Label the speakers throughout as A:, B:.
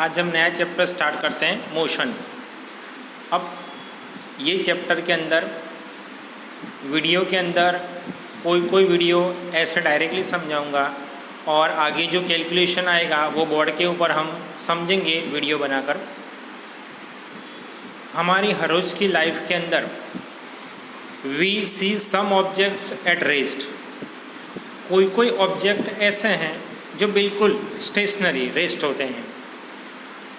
A: आज हम नया चैप्टर स्टार्ट करते हैं, मोशन। अब ये चैप्टर के अंदर वीडियो के अंदर कोई वीडियो ऐसे डायरेक्टली समझाऊंगा और आगे जो कैलकुलेशन आएगा वो बोर्ड के ऊपर हम समझेंगे वीडियो बनाकर। हमारी हर रोज़ की लाइफ के अंदर we see some objects at rest. कोई ऑब्जेक्ट ऐसे हैं जो बिल्कुल स्टेशनरी रेस्ट होते हैं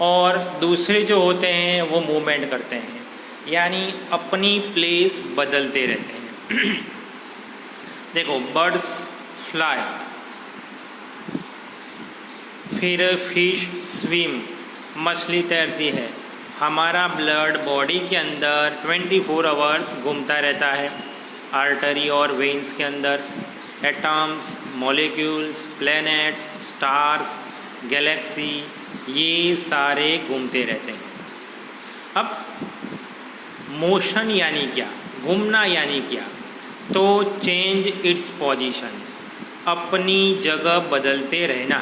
A: और दूसरे जो होते हैं वो मूवमेंट करते हैं, यानी अपनी प्लेस बदलते रहते हैं। देखो, बर्ड्स फ्लाई, फिर फिश स्विम, मछली तैरती है। हमारा ब्लड बॉडी के अंदर 24 आवर्स घूमता रहता है, आर्टरी और वेन्स के अंदर। Atoms, molecules, planets, stars, Galaxy, ये सारे घूमते रहते हैं। अब मोशन यानी क्या, घूमना यानी क्या? तो चेंज इट्स पोजीशन, अपनी जगह बदलते रहना।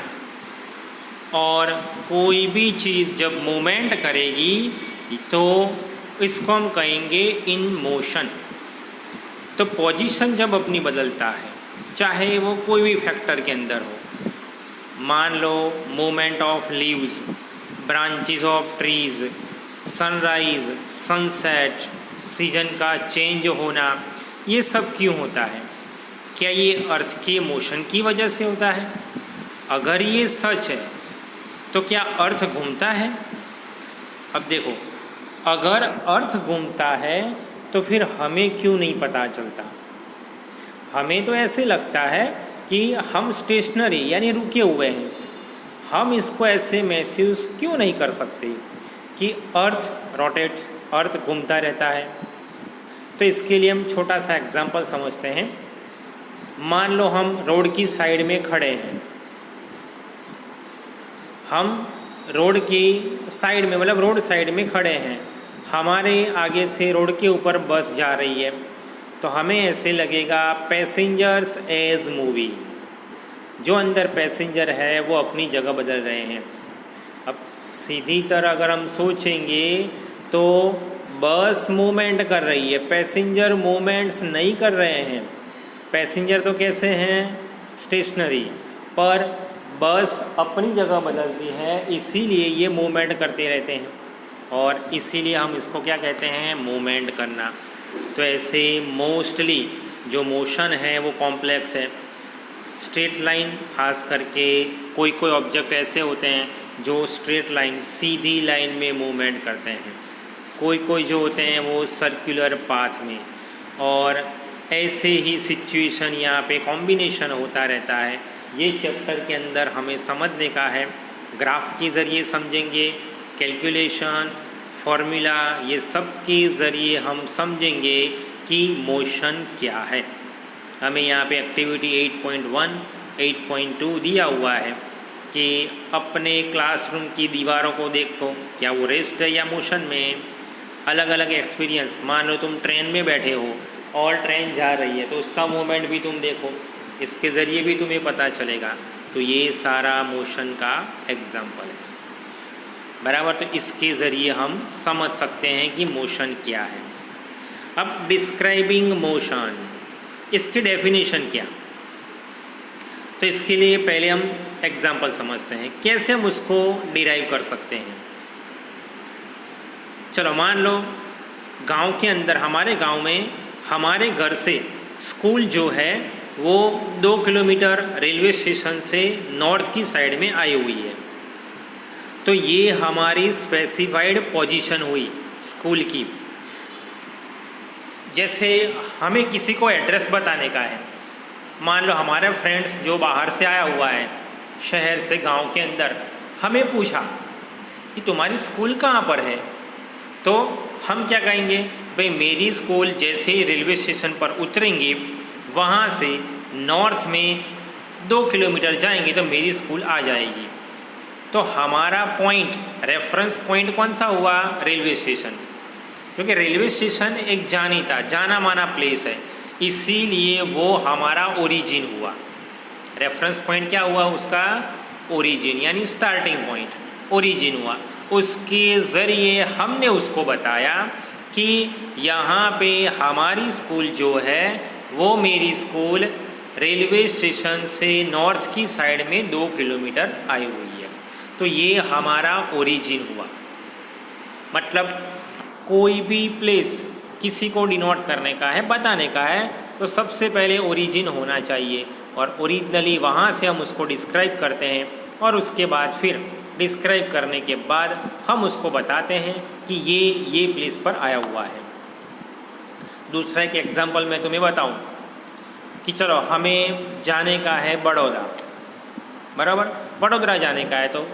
A: और कोई भी चीज़ जब मूवमेंट करेगी तो इसको हम कहेंगे इन मोशन। तो पोजीशन जब अपनी बदलता है, चाहे वो कोई भी फैक्टर के अंदर हो, मान लो movement of leaves, branches of trees, sunrise, sunset, season का चेंज होना, ये सब क्यों होता है? क्या ये अर्थ के मोशन की वजह से होता है? अगर ये सच है तो क्या अर्थ घूमता है? अब देखो, अगर अर्थ घूमता है तो फिर हमें क्यों नहीं पता चलता? हमें तो ऐसे लगता है कि हम स्टेशनरी यानी रुके हुए हैं। हम इसको ऐसे महसूस क्यों नहीं कर सकते कि अर्थ रोटेट, अर्थ घूमता रहता है? तो इसके लिए हम छोटा सा एग्जांपल समझते हैं। मान लो हम रोड की साइड में खड़े हैं। हम रोड की साइड में, मतलब रोड साइड में खड़े हैं। हमारे आगे से रोड के ऊपर बस जा रही है, तो हमें ऐसे लगेगा पैसेंजर्स एज मूवी। जो अंदर पैसेंजर है वो अपनी जगह बदल रहे हैं। अब सीधी तरह अगर हम सोचेंगे तो बस मूवमेंट कर रही है, पैसेंजर मूवमेंट्स नहीं कर रहे हैं। पैसेंजर तो कैसे हैं? स्टेशनरी, पर बस अपनी जगह बदलती है, इसीलिए ये मूवमेंट करते रहते हैं और इसीलिए हम इसको क्या कहते हैं? मूवमेंट करना। तो ऐसे मोस्टली जो मोशन है वो कॉम्प्लेक्स है। स्ट्रेट लाइन, खास करके कोई ऑब्जेक्ट ऐसे होते हैं जो स्ट्रेट लाइन, सीधी लाइन में मूवमेंट करते हैं। कोई जो होते हैं वो सर्कुलर पाथ में। और ऐसे ही सिचुएशन यहाँ पे कॉम्बिनेशन होता रहता है। ये चैप्टर के अंदर हमें समझने का है, ग्राफ के ज़रिए समझेंगे, कैलकुलेशन, फॉर्मूला, ये सब के ज़रिए हम समझेंगे कि मोशन क्या है। हमें यहाँ पे एक्टिविटी 8.1, 8.2 दिया हुआ है कि अपने क्लासरूम की दीवारों को देखो, क्या वो रेस्ट है या मोशन में। अलग अलग एक्सपीरियंस, मान लो तुम ट्रेन में बैठे हो और ट्रेन जा रही है तो उसका मूवमेंट भी तुम देखो, इसके ज़रिए भी तुम्हें पता चलेगा। तो ये सारा मोशन का एग्जाम्पल है, बराबर। तो इसके ज़रिए हम समझ सकते हैं कि मोशन क्या है। अब डिस्क्राइबिंग मोशन, इसकी डेफिनेशन क्या? तो इसके लिए पहले हम एग्जाम्पल समझते हैं, कैसे हम उसको डिराइव कर सकते हैं। चलो, मान लो गांव के अंदर, हमारे गांव में हमारे घर से स्कूल जो है वो 2 किलोमीटर रेलवे स्टेशन से नॉर्थ की साइड में आई हुई है। तो ये हमारी स्पेसिफाइड पोजीशन हुई स्कूल की। जैसे हमें किसी को एड्रेस बताने का है, मान लो हमारे फ्रेंड्स जो बाहर से आया हुआ है, शहर से, गांव के अंदर, हमें पूछा कि तुम्हारी स्कूल कहाँ पर है? तो हम क्या कहेंगे? भाई मेरी स्कूल जैसे ही रेलवे स्टेशन पर उतरेंगे, वहाँ से नॉर्थ में 2 किलोमीटर जाएंगे तो मेरी स्कूल आ जाएगी। तो हमारा पॉइंट, रेफरेंस पॉइंट कौन सा हुआ? रेलवे स्टेशन, क्योंकि रेलवे स्टेशन एक जाना माना प्लेस है, इसीलिए वो हमारा ओरिजिन हुआ। रेफरेंस पॉइंट क्या हुआ उसका? ओरिजिन, यानी स्टार्टिंग पॉइंट। ओरिजिन हुआ। उसके ज़रिए हमने उसको बताया कि यहाँ पे हमारी स्कूल जो है वो मेरी स्कूल रेलवे स्टेशन से नॉर्थ की साइड में 2 किलोमीटर आई हुई है। तो ये हमारा ओरिजिन हुआ। मतलब कोई भी प्लेस किसी को डिनोट करने का है, बताने का है, तो सबसे पहले ओरिजिन होना चाहिए और ओरिजिनली वहाँ से हम उसको डिस्क्राइब करते हैं और उसके बाद फिर डिस्क्राइब करने के बाद हम उसको बताते हैं कि ये प्लेस पर आया हुआ है। दूसरा एक एग्जांपल मैं तुम्हें बताऊं कि चलो हमें जाने का है बड़ौदा, बराबर, बड़ोदरा जाने का है, तो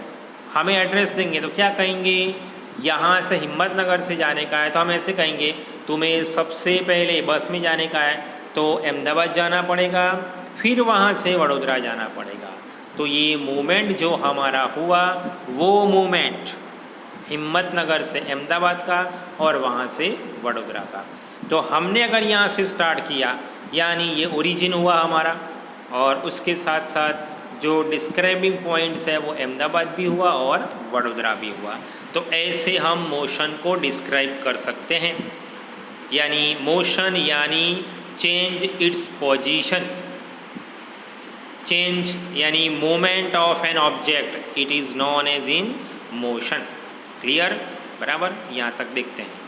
A: हमें एड्रेस देंगे तो क्या कहेंगे, यहाँ से हिम्मतनगर से जाने का है तो हम ऐसे कहेंगे तुम्हें सबसे पहले बस में जाने का है तो अहमदाबाद जाना पड़ेगा, फिर वहाँ से वडोदरा जाना पड़ेगा। तो ये मूवमेंट जो हमारा हुआ वो मूवमेंट हिम्मतनगर से अहमदाबाद का और वहाँ से वडोदरा का। तो हमने अगर यहाँ से स्टार्ट किया यानी ये ओरिजिन हुआ हमारा, और उसके साथ साथ जो डिस्क्राइबिंग पॉइंट्स है वो अहमदाबाद भी हुआ और वडोदरा भी हुआ। तो ऐसे हम मोशन को डिस्क्राइब कर सकते हैं। यानी मोशन यानी चेंज इट्स पोजीशन, चेंज यानी movement of an object, it is known as in motion. Clear, बराबर, यहाँ तक देखते हैं।